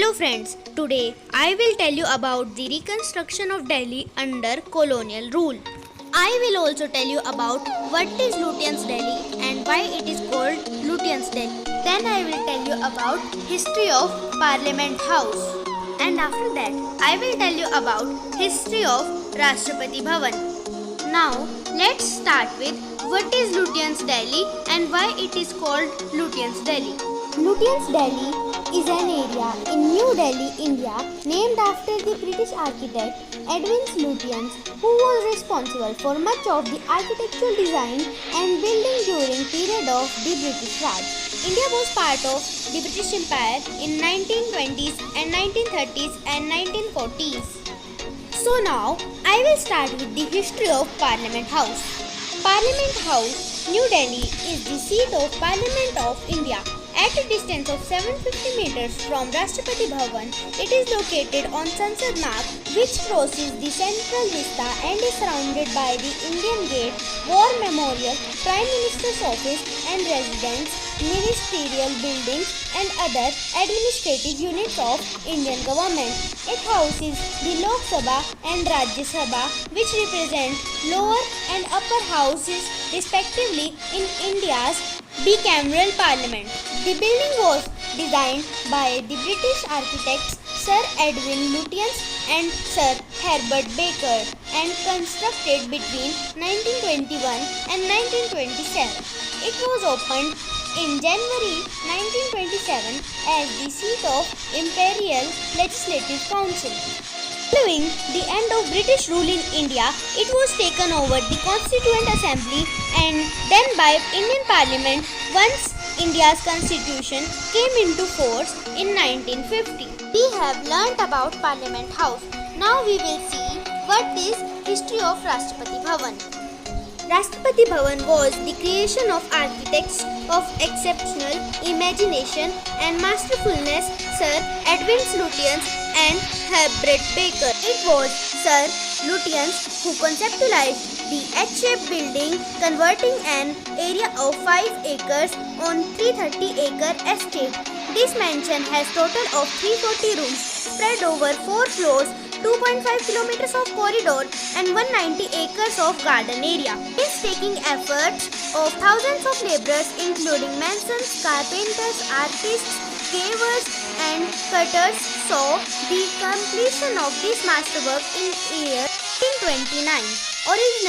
Hello friends, today I will tell you about the reconstruction of Delhi under colonial rule. I will also tell you about what is Lutyens Delhi and why it is called Lutyens Delhi. Then I will tell you about history of Parliament House. And after that, I will tell you about history of Rashtrapati Bhavan. Now, let's start with what is Lutyens Delhi and why it is called Lutyens Delhi. Lutyens Delhi is an area in New Delhi, India, named after the British architect Edwin Lutyens, who was responsible for much of the architectural design and building during period of the British Raj. India was part of the British Empire in 1920s and 1930s and 1940s. So now, I will start with the history of Parliament House. Parliament House, New Delhi, is the seat of Parliament of India. At a distance of 750 meters from Rashtrapati Bhavan, it is located on Sansad Marg, which crosses the central vista and is surrounded by the Indian Gate, War Memorial, Prime Minister's Office and Residence, ministerial buildings and other administrative units of Indian government. It houses the Lok Sabha and Rajya Sabha, which represent lower and upper houses respectively in India's bicameral parliament. The building was designed by the British architects Sir Edwin Lutyens and Sir Herbert Baker and constructed between 1921 and 1927. It was opened in January 1927 as the seat of Imperial Legislative Council. Following the end of British rule in India, it was taken over the Constituent Assembly and then by Indian Parliament once India's constitution came into force in 1950. We have learnt about Parliament House. Now we will see what is history of Rashtrapati Bhavan. Rashtrapati Bhavan was the creation of architects of exceptional imagination and masterfulness Sir Edwin Lutyens and Herbert Baker. It was Sir Lutyens who conceptualized the H-shaped building converting an area of 5 acres on 330-acre estate. This mansion has total of 340 rooms spread over 4 floors, 2.5 kilometers of corridor and 190 acres of garden area. Painstaking efforts of thousands of laborers including masons, carpenters, artists, carvers and cutters saw the completion of this masterwork in year 1929. Originally